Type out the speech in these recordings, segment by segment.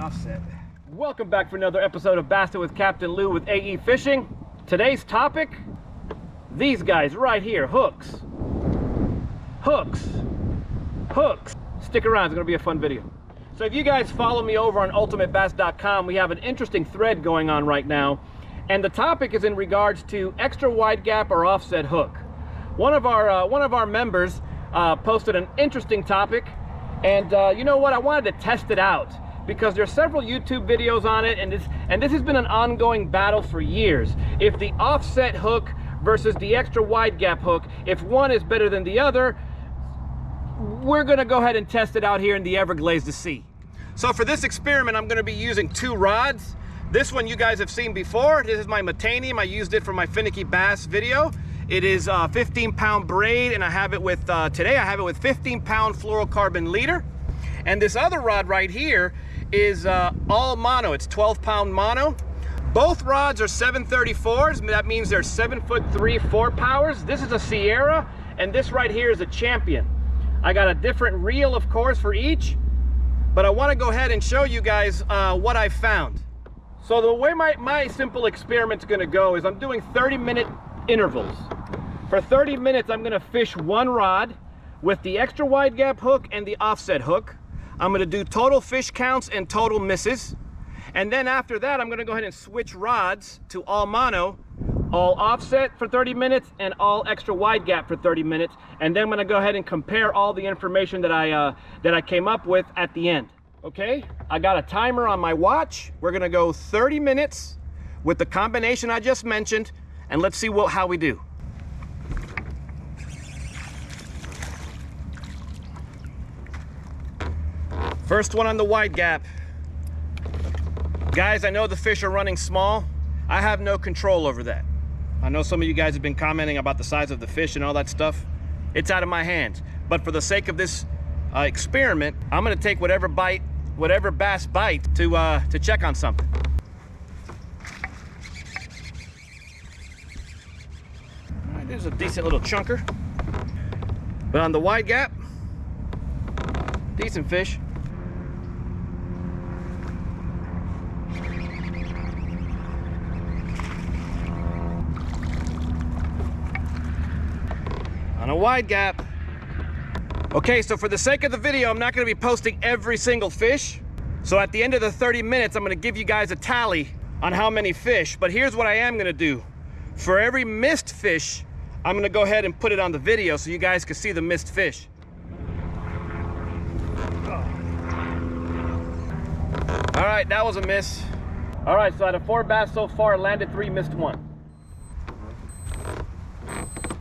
offset. Welcome back for another episode of Bassin' with Captain Lou with AE Fishing. Today's topic, these guys right here, hooks. Hooks. Hooks. Stick around, it's gonna be a fun video. So if you guys follow me over on ultimatebass.com, we have an interesting thread going on right now. And the topic is in regards to extra wide gap or offset hook. One of our members posted an interesting topic, and you know what? I wanted to test it out because there's several YouTube videos on it, and this has been an ongoing battle for years. If the offset hook versus the extra wide gap hook, if one is better than the other, we're gonna go ahead and test it out here in the Everglades to see. So for this experiment, I'm gonna be using two rods. This one you guys have seen before. This is my Metanium. I used it for my finicky bass video. It is a 15-pound braid, and I have it with, today I have it with 15-pound fluorocarbon leader. And this other rod right here is all mono. It's 12-pound mono. Both rods are 734s. That means they're 7'3" 4 powers. This is a Sierra, and this right here is a Champion. I got a different reel, of course, for each, but I want to go ahead and show you guys what I found. So the way my simple experiment's going to go is I'm doing 30-minute intervals. For 30 minutes, I'm going to fish one rod with the extra wide gap hook and the offset hook. I'm going to do total fish counts and total misses. And then after that, I'm going to go ahead and switch rods to all mono, all offset for 30 minutes and all extra wide gap for 30 minutes. And then I'm going to go ahead and compare all the information that I came up with at the end. Okay, I got a timer on my watch. We're going to go 30 minutes with the combination I just mentioned, and let's see how we do. First one on the wide gap. Guys, I know the fish are running small. I have no control over that. I know some of you guys have been commenting about the size of the fish and all that stuff. It's out of my hands. But for the sake of this experiment, I'm gonna take whatever bass bite to check on something. All right, there's a decent little chunker. But on the wide gap, decent fish. On a wide gap. Okay, so for the sake of the video, I'm not going to be posting every single fish. So at the end of the 30 minutes, I'm going to give you guys a tally on how many fish. But here's what I am going to do. For every missed fish, I'm going to go ahead and put it on the video so you guys can see the missed fish. All right, that was a miss. All right, so out of 4 bass so far, landed 3, missed 1.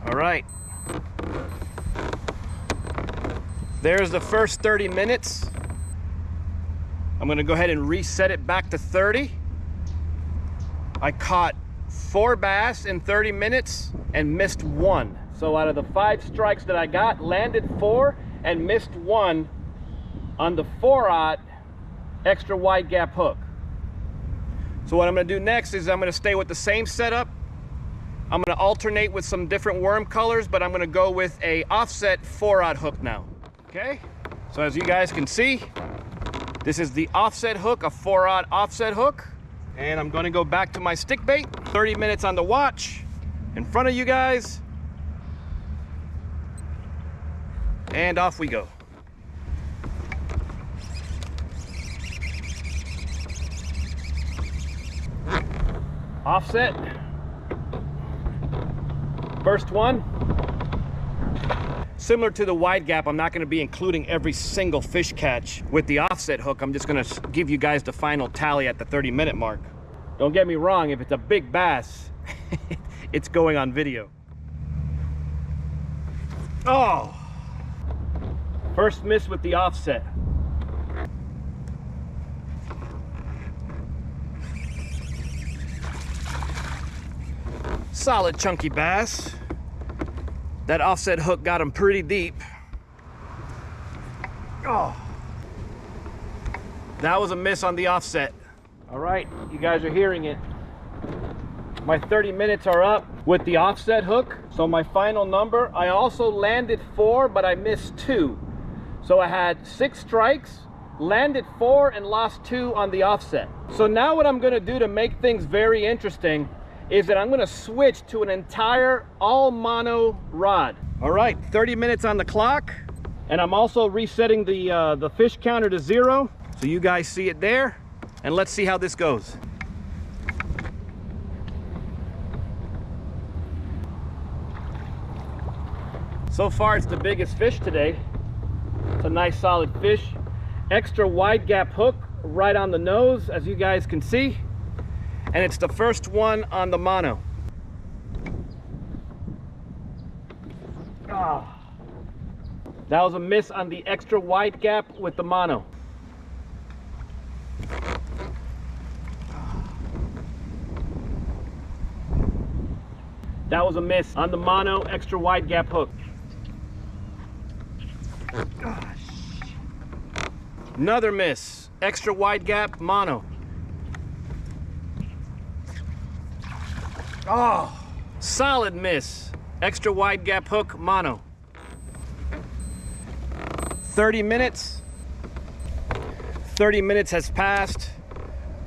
All right. There's the first 30 minutes. I'm gonna go ahead and reset it back to 30. I caught 4 bass in 30 minutes and missed 1. So out of the 5 strikes that I got, landed 4 and missed 1 on the 4-aught extra wide gap hook. So what I'm gonna do next is I'm gonna stay with the same setup. I'm gonna alternate with some different worm colors, but I'm gonna go with a offset 4-aught hook now. Okay, so as you guys can see, this is the offset hook, a 4-aught offset hook. And I'm gonna go back to my stick bait. 30 minutes on the watch in front of you guys. And off we go. Offset. First one. Similar to the wide gap, I'm not going to be including every single fish catch with the offset hook. I'm just going to give you guys the final tally at the 30-minute mark. Don't get me wrong, if it's a big bass, it's going on video. Oh! First miss with the offset. Solid chunky bass. That offset hook got him pretty deep. Oh, that was a miss on the offset. All right, you guys are hearing it. My 30 minutes are up with the offset hook. So my final number, I also landed 4, but I missed 2. So I had 6 strikes landed 4 and lost 2 on the offset. So now what I'm gonna do to make things very interesting is that I'm gonna switch to an entire all mono rod. All right, 30 minutes on the clock. And I'm also resetting the fish counter to 0. So you guys see it there. And let's see how this goes. So far, it's the biggest fish today. It's a nice solid fish. Extra wide gap hook right on the nose, as you guys can see. And it's the first one on the mono. Oh. That was a miss on the extra wide gap with the mono. That was a miss on the mono extra wide gap hook. Gosh. Another miss, extra wide gap mono. Oh, solid miss, extra wide gap hook mono. 30 minutes. 30 minutes has passed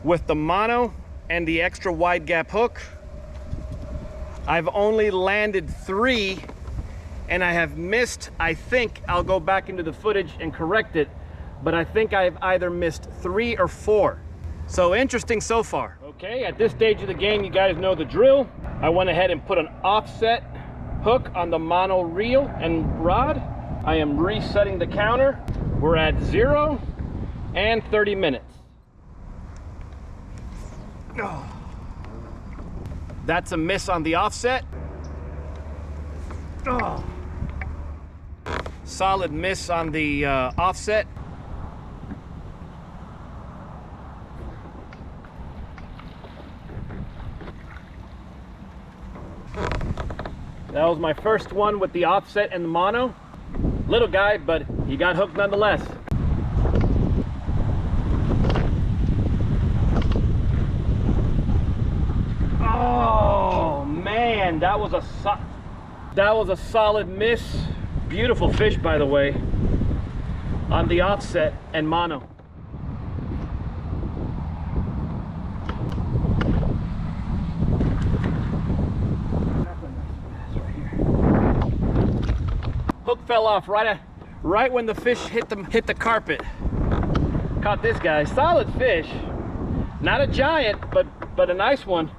with the mono and the extra wide gap hook. I've only landed 3 and I have missed, I think, I'll go back into the footage and correct it, but I think I've either missed 3 or 4. So interesting so far. Okay, at this stage of the game, you guys know the drill. I went ahead and put an offset hook on the mono reel and rod. I am resetting the counter. We're at 0 and 30 minutes. Oh. That's a miss on the offset. Oh. Solid miss on the offset. That was my first one with the offset and the mono. Little guy, but he got hooked nonetheless. Oh man, that was a solid miss. Beautiful fish, by the way, on the offset and mono. Hook fell off right when the fish hit the carpet. Caught this guy. Solid fish. Not a giant, but a nice one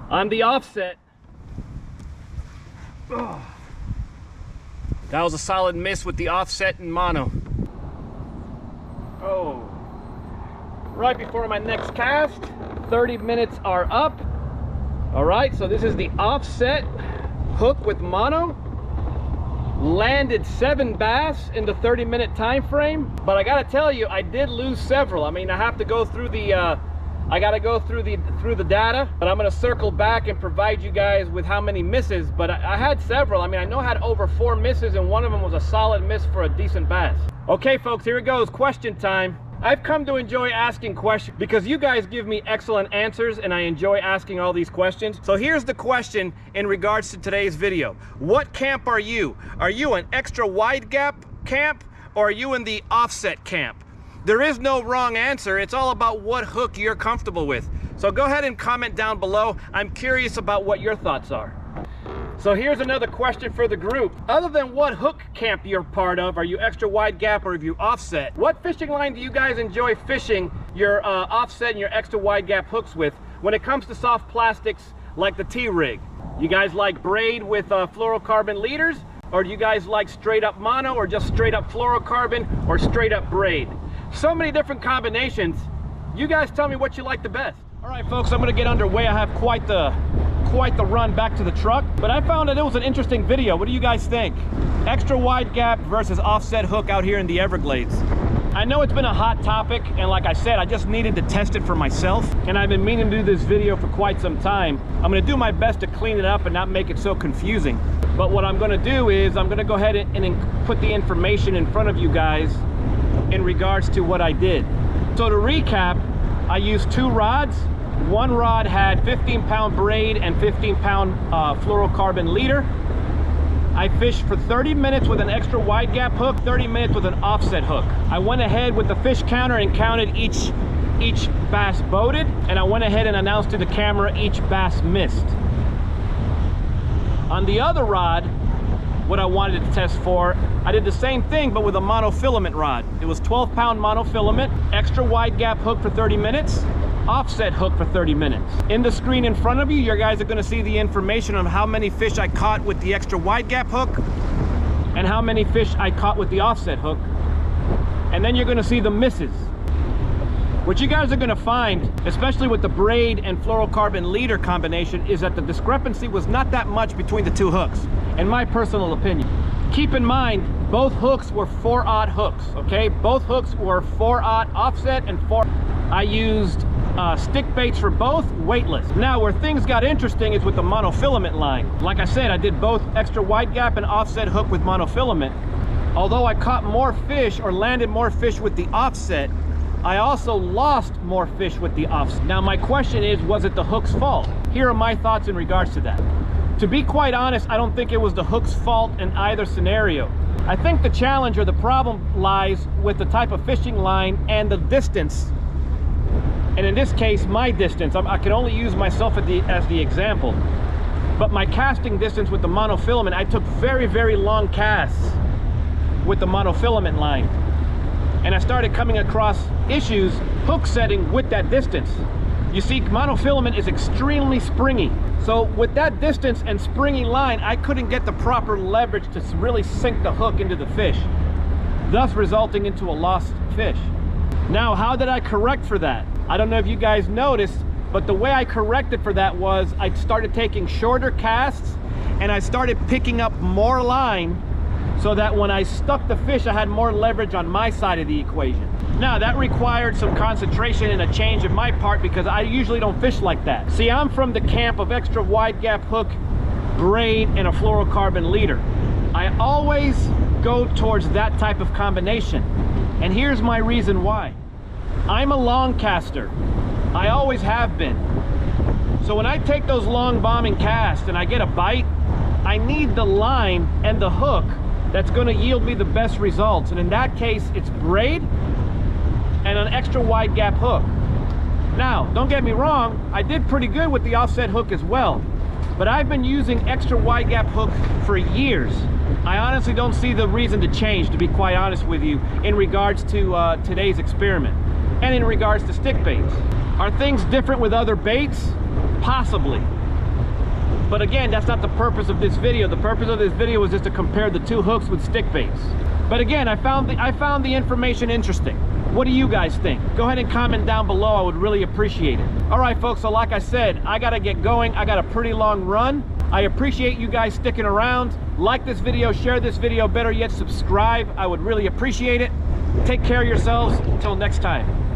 on the offset. Oh. That was a solid miss with the offset and mono. Oh. Right before my next cast, 30 minutes are up. All right, so this is the offset hook with mono. Landed 7 bass in the 30-minute time frame, but I gotta tell you, I did lose several. I mean, I have to go through the I gotta go through the data, but I'm gonna circle back and provide you guys with how many misses. But I had several. I mean, I know I had over 4 misses, and one of them was a solid miss for a decent bass. Okay, folks, here it goes. Question time. I've come to enjoy asking questions because you guys give me excellent answers and I enjoy asking all these questions. So here's the question in regards to today's video. What camp are you? Are you an extra wide gap camp or are you in the offset camp? There is no wrong answer. It's all about what hook you're comfortable with. So go ahead and comment down below. I'm curious about what your thoughts are. So here's another question for the group. Other than what hook camp you're part of, are you extra wide gap or are you offset? What fishing line do you guys enjoy fishing your offset and your extra wide gap hooks with when it comes to soft plastics like the T-rig? You guys like braid with fluorocarbon leaders, or do you guys like straight up mono, or just straight up fluorocarbon, or straight up braid? So many different combinations. You guys tell me what you like the best. All right, folks, I'm gonna get underway. I have quite the run back to the truck, but I found that it was an interesting video. What do you guys think? Extra wide gap versus offset hook out here in the Everglades. I know it's been a hot topic, and like I said, I just needed to test it for myself, and I've been meaning to do this video for quite some time. I'm gonna do my best to clean it up and not make it so confusing. But what I'm gonna do is I'm gonna go ahead and put the information in front of you guys in regards to what I did. So to recap, I used 2 rods. One rod had 15-pound braid and 15-pound fluorocarbon leader. I fished for 30 minutes with an extra wide gap hook, 30 minutes with an offset hook. I went ahead with the fish counter and counted each bass boated, and I went ahead and announced to the camera each bass missed. On the other rod, what I wanted to test for, I did the same thing but with a monofilament rod. It was 12-pound monofilament, extra wide gap hook for 30 minutes, offset hook for 30 minutes. In the screen in front of you, you guys are going to see the information on how many fish I caught with the extra wide gap hook and how many fish I caught with the offset hook. And then you're going to see the misses. What you guys are going to find, especially with the braid and fluorocarbon leader combination, is that the discrepancy was not that much between the two hooks, in my personal opinion. Keep in mind, both hooks were 4/0 hooks, okay? Both hooks were 4/0 offset and 4. I used stick baits for both, weightless. Now, where things got interesting is with the monofilament line. Like I said, I did both extra wide gap and offset hook with monofilament. Although I caught more fish or landed more fish with the offset, I also lost more fish with the offset. Now my question is, was it the hook's fault? Here are my thoughts in regards to that. To be quite honest, I don't think it was the hook's fault in either scenario. I think the challenge or the problem lies with the type of fishing line and the distance. And in this case, my distance. I can only use myself as the example. But my casting distance with the monofilament, I took very, very long casts with the monofilament line. And I started coming across issues hook setting with that distance. You see, monofilament is extremely springy. So with that distance and springy line, I couldn't get the proper leverage to really sink the hook into the fish, thus resulting into a lost fish. Now, how did I correct for that? I don't know if you guys noticed, but the way I corrected for that was I started taking shorter casts and I started picking up more line, so that when I stuck the fish, I had more leverage on my side of the equation. Now, that required some concentration and a change of my part because I usually don't fish like that. See, I'm from the camp of extra wide gap hook, braid, and a fluorocarbon leader. I always go towards that type of combination. And here's my reason why. I'm a long caster. I always have been. So when I take those long bombing casts and I get a bite, I need the line and the hook that's going to yield me the best results. And in that case, it's braid and an extra wide gap hook. Now, don't get me wrong, I did pretty good with the offset hook as well, but I've been using extra wide gap hook for years. I honestly don't see the reason to change, to be quite honest with you, in regards to today's experiment and in regards to stick baits. Are things different with other baits? Possibly. But again, that's not the purpose of this video. The purpose of this video was just to compare the two hooks with stick baits. But again, I found the information interesting. What do you guys think? Go ahead and comment down below. I would really appreciate it. All right, folks, so like I said, I gotta get going. I got a pretty long run. I appreciate you guys sticking around. Like this video, share this video, better yet, subscribe. I would really appreciate it. Take care of yourselves. Until next time.